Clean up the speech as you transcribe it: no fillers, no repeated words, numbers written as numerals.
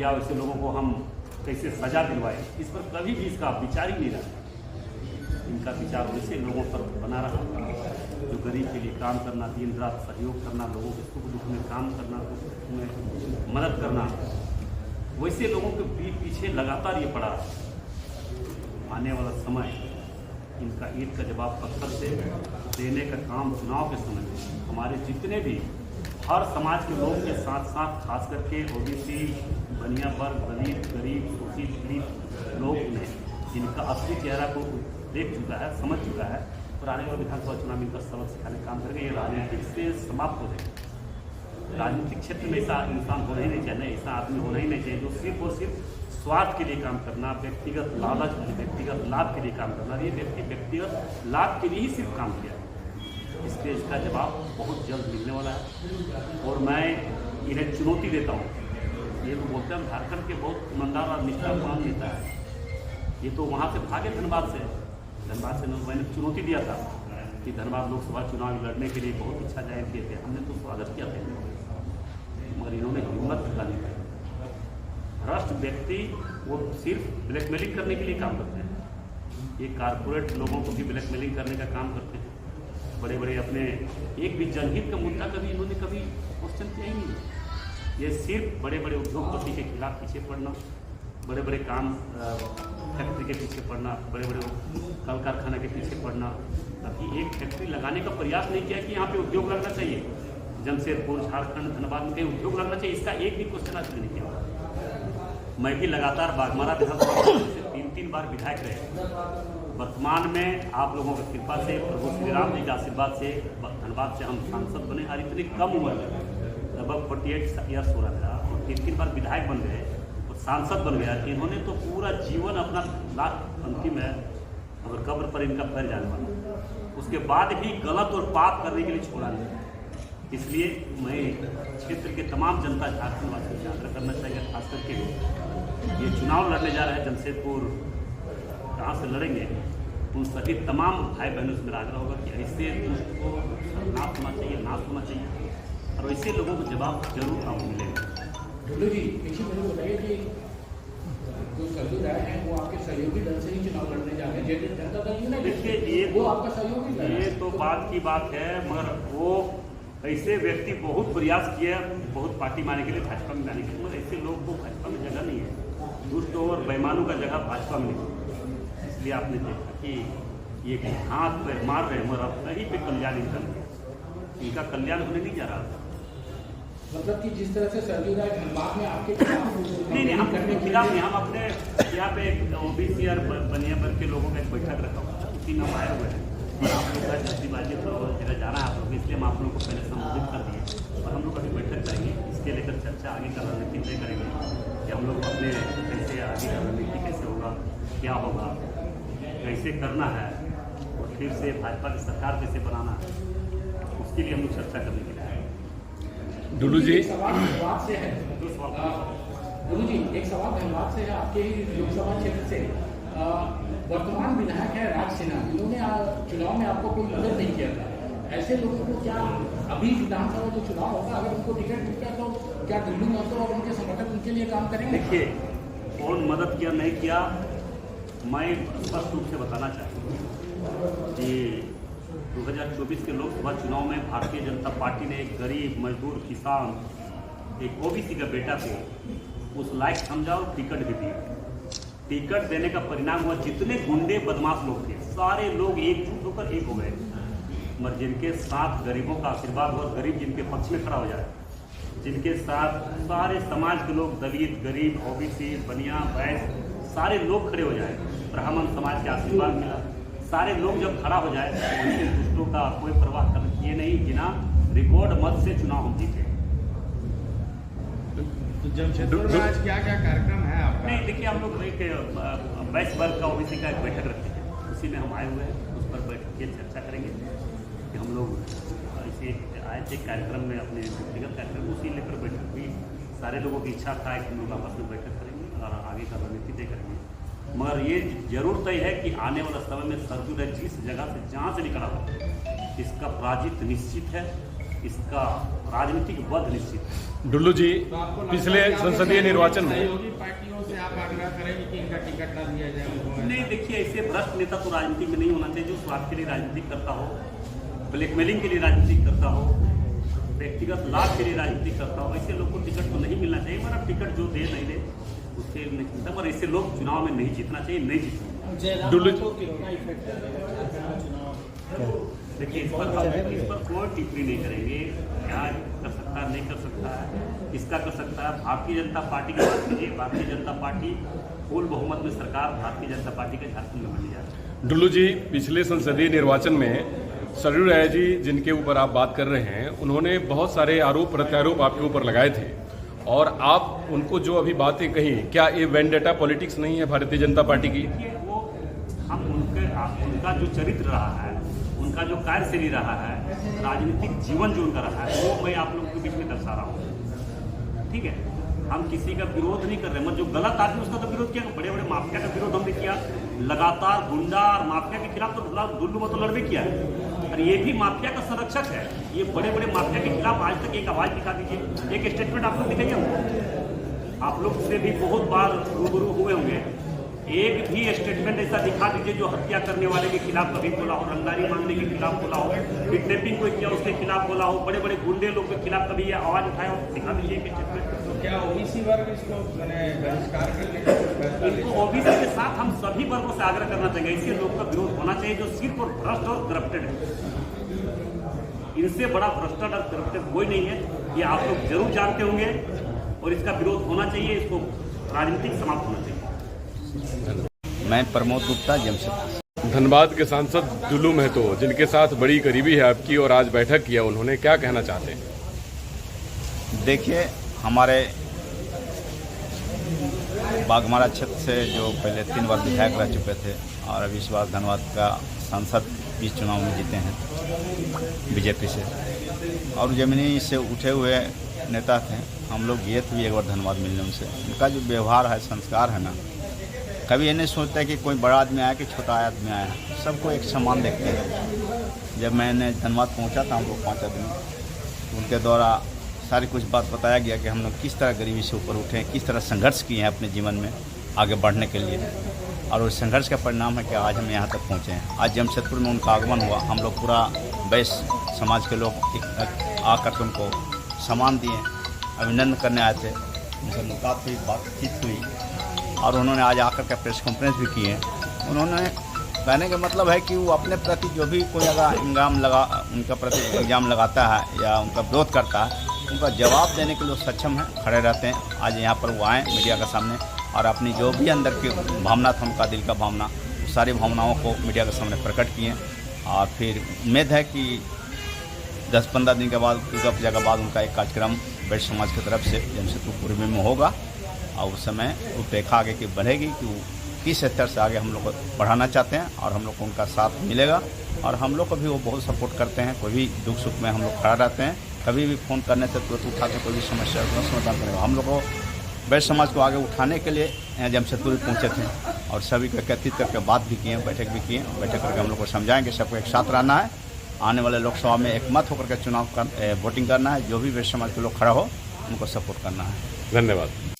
या वैसे लोगों को हम कैसे सजा दिलवाए, इस पर कभी भी इसका विचार ही नहीं रहा। इनका विचार वैसे लोगों पर बना रहा जो गरीब के लिए काम करना, दिन रात सहयोग करना, लोगों के सुख दुख में काम करना, दुख में मदद करना, वैसे लोगों के पीछे लगातार ये पड़ा। आने वाला समय इनका ईद का जवाब पत्थर से देने का काम चुनाव के समय में हमारे जितने भी हर समाज के लोग के साथ साथ खास करके ओबीसी, बनिया वर्ग, दलित, गरीब, शोषित पीड़ित लोग ने इनका असली चेहरा को देख चुका है, समझ चुका है और आने वाले विधानसभा चुनाव में इनका सबक सिखाने का काम करके ये राजनीतिक से समाप्त हो जाएगा। राजनीतिक क्षेत्र में ऐसा इंसान होना ही नहीं चाहिए, ऐसा आदमी होना ही नहीं चाहिए जो सिर्फ और सिर्फ स्वार्थ के लिए काम करना, व्यक्तिगत लालच, व्यक्तिगत लाभ के लिए काम करना। ये व्यक्ति व्यक्तिगत लाभ के लिए ही सिर्फ काम किया, इसलिए इसका जवाब बहुत जल्द मिलने वाला है। और मैं इन्हें चुनौती देता हूँ। ये तो बोलते हैं झारखंड के बहुत ईमानदार और निष्ठावान नेता है, ये तो वहाँ से भागे धनबाद से मैंने चुनौती दिया था कि धनबाद लोकसभा चुनाव लड़ने के लिए बहुत इच्छा जाहिर किए थे, हमने तो स्वागत किया था, मगर इन्होंने हिम्मत जुटा नहीं पाई। भ्रष्ट व्यक्ति वो सिर्फ ब्लैकमेलिंग करने के लिए काम करते हैं। ये कारपोरेट लोगों को भी ब्लैकमेलिंग करने का काम करते हैं। बड़े बड़े अपने एक भी जनहित का मुद्दा इन्होंने कभी क्वेश्चन किया ही नहीं। ये सिर्फ बड़े बड़े उद्योगपति के खिलाफ पीछे पड़ना, बड़े बड़े काम फैक्ट्री के पीछे पड़ना, बड़े बड़े कल कारखाना के पीछे पड़ना। अभी एक फैक्ट्री लगाने का प्रयास नहीं किया कि यहाँ पे उद्योग लगना चाहिए, जमशेदपुर, झारखंड, धनबाद में कहीं उद्योग लगना चाहिए, इसका एक भी क्वेश्चन आज नहीं किया। मैं भी लगातार बागमारा विधानसभा से 3 बार विधायक रहे। वर्तमान में आप लोगों की कृपा से, प्रभु श्री राम जी के आशीर्वाद से धनबाद से हम सांसद बने और इतनी कम उम्र में लगभग 48 ईयर्स हो रहा था और 3 बार विधायक बन गए और सांसद बन गया। इन्होंने तो पूरा जीवन अपना लास्ट अंतिम है, अगर कब्र पर इनका पैर जाने वाला, उसके बाद भी गलत और पाप करने के लिए छोड़ा नहीं। इसलिए मैं क्षेत्र के तमाम जनता झारखंड वासियों से आग्रह करना चाहिए, खास करके ये चुनाव लड़ने जा रहे हैं जमशेदपुर, कहाँ से लड़ेंगे, उन सभी तमाम भाई बहनों से मेरा आग्रह होगा कि ऐसे दुष्ट को नाश होना चाहिए, नाश होना चाहिए और ऐसे लोगों को जवाब जरूर आपको मिलेगा। ढोलू जी, देखिए मुझे बताइए कि जो सरजू राय हैं वो आपके सहयोगी दल से ही चुनाव लड़ने जा रहे हैं, जनता दल नहीं। देखिए ये वो आपका सहयोगी, ये तो बात की बात है, मगर वो ऐसे व्यक्ति बहुत प्रयास किए बहुत पार्टी मारने के लिए, भाजपा में जाने के लिए, मगर ऐसे लोग को भाजपा में जगह नहीं है। दुष्ट और बेईमानों का जगह भाजपा में नहीं। इसलिए आपने देखा कि ये हाथ पे मार रहे हैं, मगर अब कहीं पे कल्याण इनका कल्याण होने नहीं जा रहा था। मतलब कि जिस तरह से सरजू राय धनबाद में आपके नहीं, हम करने के खिलाफ नहीं, हम अपने यहाँ पे ओबीसी और बनिया वर्ग के लोगों का एक बैठक रखा हुआ था, उसी में हम आए हुए हैं और आप लोग का जल्दीबाजी तो जगह जाना है आप लोग, इसलिए हम आप लोग को पहले संबोधित कर दिए और हम लोग अभी बैठक करेंगे, इसके लेकर चर्चा आगे का रणनीति तय करेंगे कि हम लोग अपने कैसे आगे का रणनीति कैसे होगा, क्या होगा, कैसे करना है और फिर से भाजपा की सरकार कैसे बनाना है, उसके लिए हम लोग चर्चा करने के लिए आए। ढोलू जी, सवाल धनबाद से है। दो सवाल ढोलू जी, एक सवाल धनबाद से है, आपके ही लोकसभा क्षेत्र से वर्तमान विधायक है राज सिन्हा, इन्होंने चुनाव में आपको कोई मदद नहीं किया था। ऐसे लोगों को क्या अभी विधानसभा जो चुनाव होगा, अगर उनको टिकट मिलता है तो क्या ढोलू महतो और उनके समर्थक उनके लिए काम करेंगे? देखिए, कौन मदद किया नहीं किया, मैं स्पष्ट रूप से बताना चाहूँगा कि 2024 के लोकसभा चुनाव में भारतीय जनता पार्टी ने एक गरीब, मजदूर, किसान, एक ओबीसी का बेटा को उस लायक समझा और टिकट भी दी। टिकट देने का परिणाम हुआ जितने गुंडे बदमाश लोग थे सारे लोग एकजुट होकर एक हो गए, मगर जिनके साथ गरीबों का आशीर्वाद हुआ, गरीब जिनके पक्ष में खड़ा हो जाए, जिनके साथ सारे समाज के लोग, दलित, गरीब, ओबीसी, बनिया, वैश्य, सारे लोग खड़े हो जाए, ब्राह्मण समाज का आशीर्वाद मिला, सारे लोग जब खड़ा हो जाए तो उनके दुष्टों का कोई परवाह किए नहीं, बिना रिकॉर्ड मत से चुनाव हम जीते। तो जमशेदपुर में आज क्या क्या कार्यक्रम है आपका? नहीं, देखिए हम लोग एक वैश्य वर्ग का ओबीसी का एक बैठक रखते हैं, उसी में हम आए हुए हैं, उस पर बैठ के चर्चा करेंगे कि हम लोग ऐसे आए थे कार्यक्रम में, अपने व्यक्तिगत कार्यक्रम उसी लेकर बैठक हुई। सारे लोगों की इच्छा था कि हम लोग आपस में बैठक करेंगे और आगे का रणनीति तय करेंगे, मगर ये जरूर तय है कि आने वाला समय में सरजू राय जिस जगह से जहाँ से निकला हो, इसका पराजित निश्चित है इसका राजनीतिक वध निश्चित है। डुल्लू जी, तो आपको लगता पिछले है कि आपके संसदीय निर्वाचन में सहयोगी पार्टियों से आप आग्रह करेंगे कि इनका टिकट ना दिया जाए उनको? नहीं, देखिए, ऐसे भ्रष्ट नेता तो राजनीति में नहीं होना चाहिए जो स्वार्थ के लिए राजनीति करता हो, ब्लैकमेलिंग के लिए राजनीति करता हो, व्यक्तिगत लाभ के लिए राजनीति करता हो। ऐसे लोग को टिकट तो नहीं मिलना चाहिए। मगर टिकट जो दे नहीं दे उससे नहीं मिलता, पर ऐसे लोग चुनाव में नहीं जीतना चाहिए, नहीं जीतना। डुल्लू देखिए, इस पर कोई टिप्पणी नहीं करेंगे। क्या कर सकता है, नहीं कर सकता है, इसका कर सकता है। भारतीय जनता पार्टी की बात कीजिए, भारतीय जनता पार्टी फुल बहुमत में सरकार भारतीय जनता पार्टी के झारखंड में बनी जा रही है। डुल्लू जी, पिछले संसदीय निर्वाचन में सरयू राय जी, जिनके ऊपर आप बात कर रहे हैं, उन्होंने बहुत सारे आरोप प्रत्यारोप आपके ऊपर लगाए थे और आप उनको जो अभी बातें कही, क्या ये वेंडेटा पॉलिटिक्स नहीं है भारतीय जनता पार्टी की? देखिए, वो हम उनका जो चरित्र रहा है, उनका जो कार्यशैली रहा है, राजनीतिक जीवन जो उनका रहा है, वो मैं आप लोगों के बीच में दर्शा रहा हूँ। ठीक है, हम किसी का विरोध नहीं कर रहे, मगर जो गलत आदमी उसका तो विरोध किया। बड़े बड़े माफिया का विरोध हमने किया, लगातार गुंडा और माफिया के खिलाफ तो डुल्लू में तो लड़बे किया है, और ये भी माफिया का संरक्षक है। ये बड़े बड़े माफिया के खिलाफ आज तक एक आवाज दिखा दीजिए, एक स्टेटमेंट आप लोग दिखाइए हमको। आप लोग से भी बहुत बार रूबरू हुए होंगे, एक भी स्टेटमेंट ऐसा दिखा दीजिए जो हत्या करने वाले के खिलाफ कभी बोला हो, रंगदारी मांगने के खिलाफ बोला हो, किडनैपिंग कोई किया उसके खिलाफ बोला हो, बड़े बड़े गुंडे लोग के खिलाफ कभी ये आवाज उठाया हो, दिखा दीजिए एक स्टेटमेंट। तो क्या ओबीसी वर्ग इसको बहिष्कार करने का फैसला ले? इनको ओबीसी के साथ हम सभी वर्गों से आग्रह करना चाहेंगे, ऐसे लोग का विरोध होना चाहिए जो सिर्फ और भ्रष्ट और करप्टेड है। इनसे बड़ा भ्रष्टाचार और करप्टेड कोई नहीं है, ये आप लोग जरूर जानते होंगे, और इसका विरोध होना चाहिए, इसको राजनीतिक समाप्त होना चाहिए। मैं प्रमोद गुप्ता, जमशेदपुर। धनबाद के सांसद डुल्लू महतो, जिनके साथ बड़ी करीबी है आपकी और आज बैठक किया, उन्होंने क्या कहना चाहते हैं? देखिए, हमारे बागमारा क्षेत्र से जो पहले 3 बार विधायक रह चुके थे और अभी इस बार धनबाद का सांसद इस चुनाव में जीते हैं बीजेपी से, और जमीनी से उठे हुए नेता थे। हम लोग गए थे भी एक बार धनबाद मिलने उनसे। उनका जो व्यवहार है, संस्कार है ना, कभी ये नहीं सोचता कि कोई बड़ा आदमी आया कि छोटा आदमी आया, सबको एक समान देखते हैं। जब मैंने धनबाद पहुंचा था, हमको 5 आदमी, उनके द्वारा सारी कुछ बात बताया गया कि हम लोग किस तरह गरीबी से ऊपर उठे हैं, किस तरह संघर्ष किए हैं अपने जीवन में आगे बढ़ने के लिए, और उस संघर्ष का परिणाम है कि आज हम यहाँ तक पहुँचे हैं। आज जमशेदपुर में उनका आगमन हुआ, हम लोग पूरा वैश्य समाज के लोग आकर के उनको सम्मान दिए, अभिनंदन करने आए थे, उनसे मुलाकात हुई, बातचीत हुई, और उन्होंने आज आकर के प्रेस कॉन्फ्रेंस भी की है। उन्होंने कहने का मतलब है कि वो अपने प्रति जो भी कोई अगर उनका प्रति इल्ज़ाम लगाता है या उनका विरोध करता है, उनका जवाब देने के लिए सक्षम है, खड़े रहते हैं। आज यहाँ पर वो आए मीडिया के सामने और अपनी जो भी अंदर की भावना था, उनका दिल का भावना, सारी भावनाओं को मीडिया के सामने प्रकट किए। और फिर उम्मीद है कि 10-15 दिन के बाद, दुर्गा पूजा के बाद, उनका एक कार्यक्रम वैश्य समाज की तरफ से जमशेदपुर पूर्वी में होगा, और उस समय रूपरेखा आगे की बढ़ेगी कि वो किस स्तर से आगे हम लोग को बढ़ाना चाहते हैं, और हम लोग को उनका साथ मिलेगा। और हम लोग को भी वो बहुत सपोर्ट करते हैं, कोई भी दुख सुख में हम लोग खड़ा रहते हैं। कभी भी फ़ोन करने से तुरंत उठा के कोई भी समस्या का समाधान करेगा। हम लोग को वैश्य समाज को आगे उठाने के लिए यहाँ जमशेदपुर पहुँचे थे, और सभी को एकत्रित करके बात भी किए, बैठक भी किए। बैठक करके हम लोग को समझाएंगे सबको एक साथ रहना है, आने वाले लोकसभा में एकमत होकर के चुनाव वोटिंग करना है, जो भी वैश्य समाज के लोग खड़ा हो उनको सपोर्ट करना है। धन्यवाद।